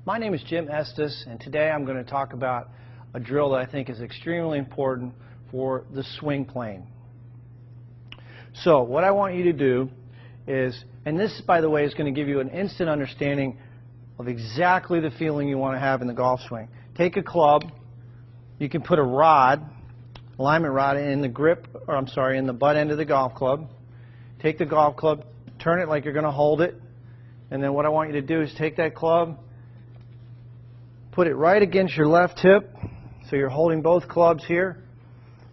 My name is Jim Estes, and today I'm going to talk about a drill that I think is extremely important for the swing plane. So what I want you to do is, and this, by the way, is going to give you an instant understanding of exactly the feeling you want to have in the golf swing. Take a club. You can put a rod, alignment rod, in the grip, or I'm sorry, in the butt end of the golf club. Take the golf club, turn it like you're going to hold it, and then what I want you to do is take that club, put it right against your left hip, so you're holding both clubs here.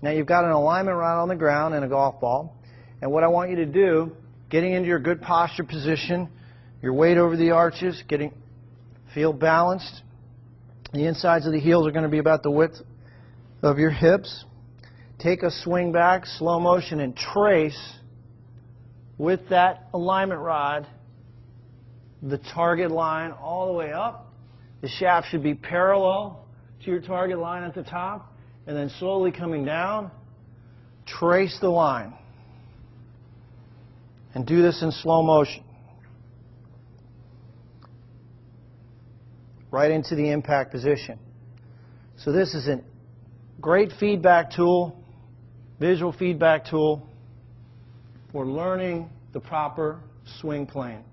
Now you've got an alignment rod on the ground and a golf ball, and what I want you to do, getting into your good posture position, your weight over the arches, feel balanced. The insides of the heels are going to be about the width of your hips. Take a swing back, slow motion, and trace with that alignment rod the target line all the way up. The shaft should be parallel to your target line at the top, and then slowly coming down, trace the line. And do this in slow motion. Right into the impact position. So this is a great feedback tool, visual feedback tool for learning the proper swing plane.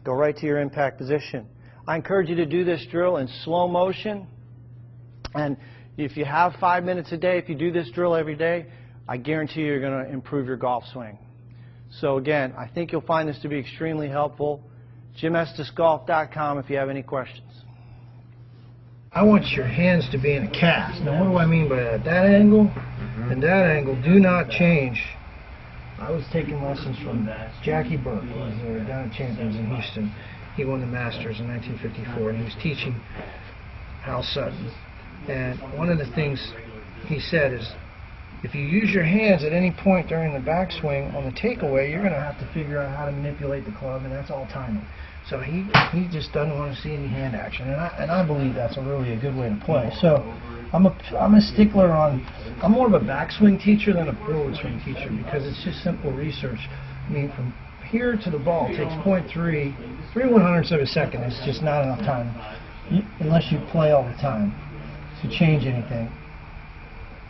Go right to your impact position. I encourage you to do this drill in slow motion, and if you have 5 minutes a day, if you do this drill every day, I guarantee you're going to improve your golf swing. So again, I think you'll find this to be extremely helpful. JimEstesGolf.com if you have any questions. I want your hands to be in a cast. Now what do I mean by that? That angle and that angle do not change. I was taking lessons from Jackie Burke, who was down at Champions in Houston. He won the Masters in 1954, and he was teaching Hal Sutton. And one of the things he said is, if you use your hands at any point during the backswing on the takeaway, you're going to have to figure out how to manipulate the club, and that's all timing. So he just doesn't want to see any hand action, and I believe that's really a good way to play. So I'm a stickler on. I'm more of a backswing teacher than a forward swing teacher because it's just simple research. I mean, from here to the ball takes 0.3 of a second. It's just not enough time, unless you play all the time, to change anything.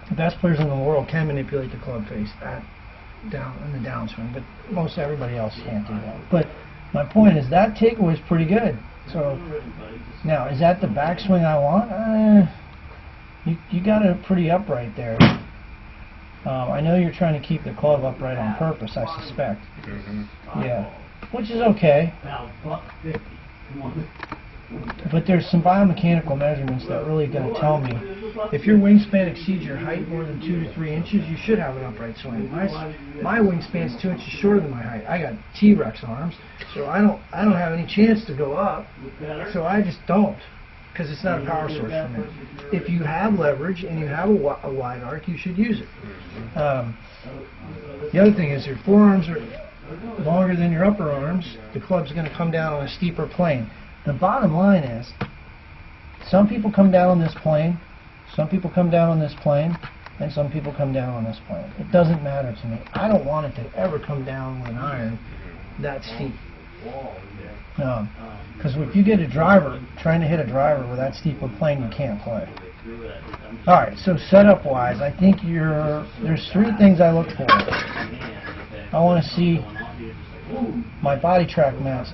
The best players in the world can manipulate the club face in the downswing, but most everybody else can't do that. But my point is that takeaway is pretty good. So now, is that the backswing I want? You got it pretty upright there. I know you're trying to keep the club upright on purpose, I suspect. Yeah, which is okay. But there's some biomechanical measurements that really going to tell me if your wingspan exceeds your height more than 2 to 3 inches, you should have an upright swing. My wingspan is 2 inches shorter than my height. I got T-Rex arms, so I don't have any chance to go up. So I just don't, because it's not a power source for me. If you have leverage and you have a wide arc, you should use it. The other thing is your forearms are longer than your upper arms. The club's going to come down on a steeper plane. The bottom line is, some people come down on this plane, some people come down on this plane, and some people come down on this plane. It doesn't matter to me. I don't want it to ever come down with an iron that steep. Because if you get a driver, trying to hit a driver with that steep a plane, you can't play. Alright, so setup-wise, I think there's 3 things I look for. I want to see my body track mat's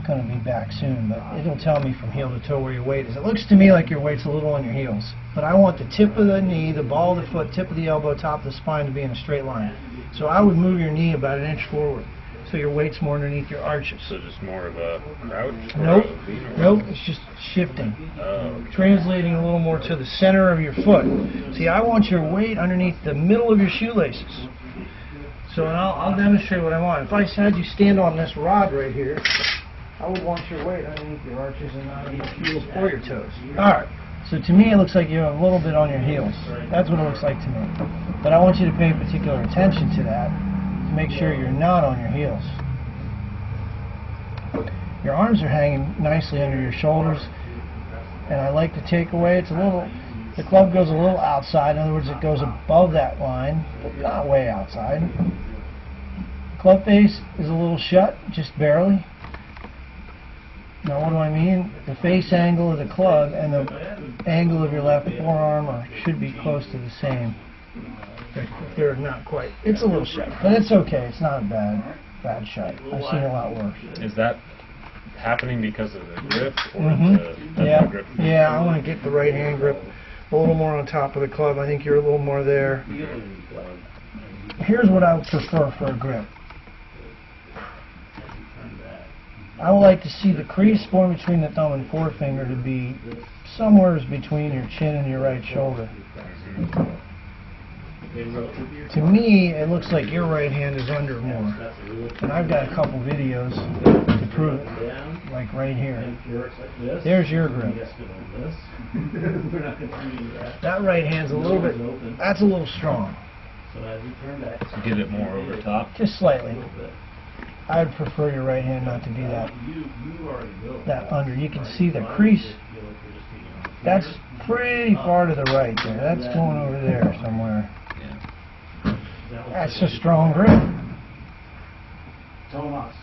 going to be back soon, but it'll tell me from heel to toe where your weight is. It looks to me like your weight's a little on your heels, but I want the tip of the knee, the ball of the foot, tip of the elbow, top of the spine to be in a straight line. So I would move your knee about 1 inch forward, so your weight's more underneath your arches. So just more of a crouch? Nope, it's just shifting. Translating a little more to the center of your foot. See, I want your weight underneath the middle of your shoelaces. So I'll demonstrate what I want. If I had you stand on this rod right here, I would want your weight underneath your arches and not on your heels or your toes. Alright, so to me it looks like you're a little bit on your heels. That's what it looks like to me. But I want you to pay particular attention to that to make sure you're not on your heels. Your arms are hanging nicely under your shoulders, and I like the takeaway. The club goes a little outside. In other words, it goes above that line, but not way outside. Club face is a little shut, just barely. Now what do I mean? The face angle of the club and the angle of your left forearm should be close to the same. If they're not quite. It's a little shut, but it's okay. It's not a bad shut. I've seen a lot worse. Is that happening because of the grip or Yeah. the grip? Yeah, I want to get the right hand grip a little more on top of the club. I think you're a little more there. Here's what I would prefer for a grip. I would like to see the crease form between the thumb and forefinger to be somewhere between your chin and your right shoulder. To me, it looks like your right hand is under more. And I've got a couple videos to prove it, like right here. There's your grip. That right hand's a little bit, that's a little strong. To get it more over top? Just slightly. I'd prefer your right hand not to be that under. You can see the crease. That's pretty far to the right there. That's going over there somewhere. That's a strong grip. Tomas,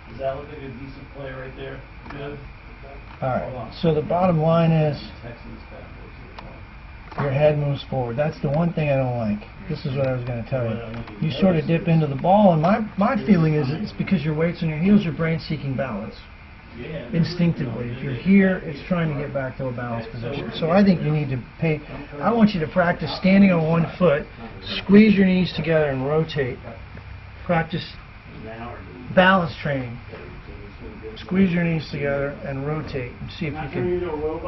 does that look like a decent play right there? Good. Alright, so the bottom line is your head moves forward. That's the one thing I don't like. This is what I was going to tell you. You sort of dip into the ball, and my feeling is it's because your weight's on your heels, your brain's seeking balance. Instinctively. If you're here, it's trying to get back to a balanced position. So I think you need to I want you to practice standing on one foot, squeeze your knees together and rotate. Practice balance training. Squeeze your knees together and rotate and see if you can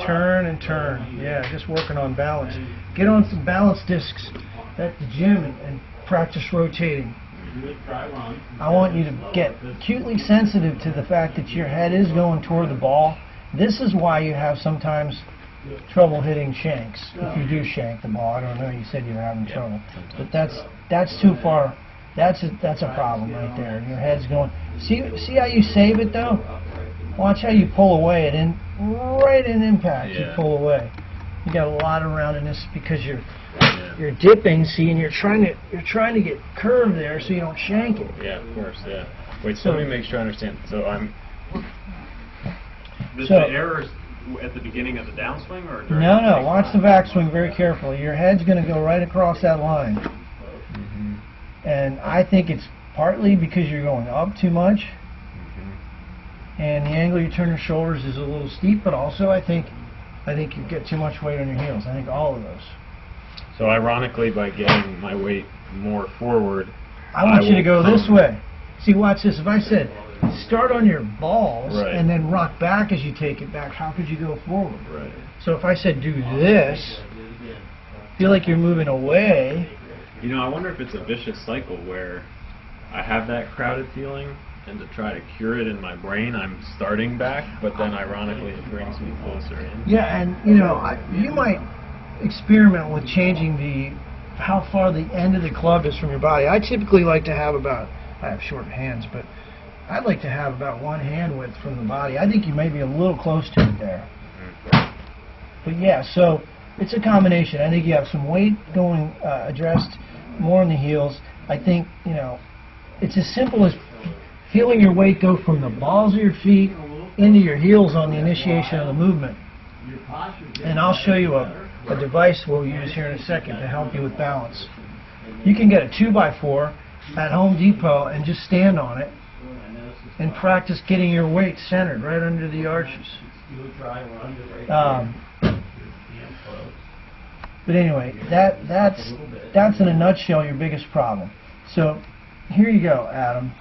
turn and turn. Yeah, just working on balance. Get on some balance discs at the gym and practice rotating. I want you to get acutely sensitive to the fact that your head is going toward the ball. This is why you have sometimes trouble hitting shanks. If you do shank the ball, I don't know, you said you were having trouble. But that's too far. That's a problem right there. Your head's going. See how you save it though? Watch how you pull away and right in impact you pull away. You got a lot of roundedness because you're dipping, see, and you're trying to get curved there so you don't shank it. Yeah, of course, yeah. Wait, so let me make sure I understand. So The errors at the beginning of the downswing or during No, watch the backswing very carefully. Your head's going to go right across that line. And I think it's partly because you're going up too much. And the angle you turn your shoulders is a little steep, but also I think you get too much weight on your heels. I think all of those. So ironically, by getting my weight more forward, I want you to go this way. See, watch this. If I said start on your balls and then rock back as you take it back, how could you go forward? Right. So if I said do this, feel like you're moving away. You know, I wonder if it's a vicious cycle where I have that crowded feeling, and to try to cure it in my brain, I'm starting back, but then ironically it brings me closer in. Yeah, and you know, you might experiment with changing how far the end of the club is from your body. I typically like to have I have short hands, but I'd like to have about one hand width from the body. I think you may be a little close to it there. But yeah, so it's a combination. I think you have some weight going addressed more in the heels. I think, you know, it's as simple as feeling your weight go from the balls of your feet into your heels on the initiation of the movement. And I'll show you a device we'll use here in a second to help you with balance. You can get a 2x4 at Home Depot and just stand on it and practice getting your weight centered right under the arches. But anyway, that's in a nutshell your biggest problem. So here you go, Adam.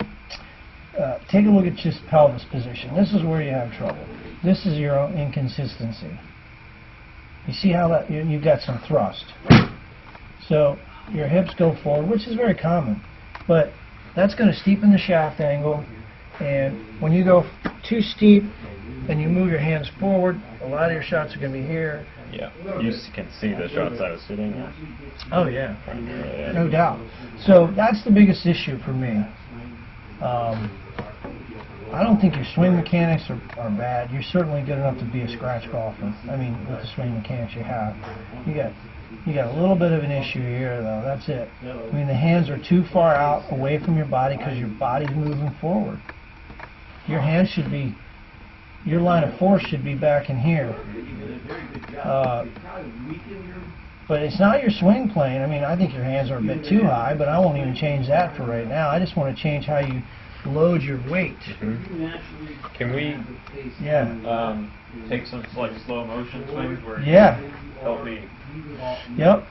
Take a look at just pelvis position. This is where you have trouble. This is your own inconsistency. You see how you've got some thrust. So your hips go forward, which is very common, but that's going to steepen the shaft angle. And when you go too steep and you move your hands forward, a lot of your shots are going to be here. Yeah, you can see the shots I was sitting at. Oh yeah, no doubt. So that's the biggest issue for me. I don't think your swing mechanics are bad. You're certainly good enough to be a scratch golfer. I mean, with the swing mechanics you have. You got You got a little bit of an issue here, though. That's it. I mean, the hands are too far out away from your body because your body's moving forward. Your hands should be, your line of force should be back in here. But it's not your swing plane. I mean, I think your hands are a bit too high, but I won't even change that for right now. I just want to change how you load your weight. Can we take some like slow motion swings where you Yeah. help me? Yep.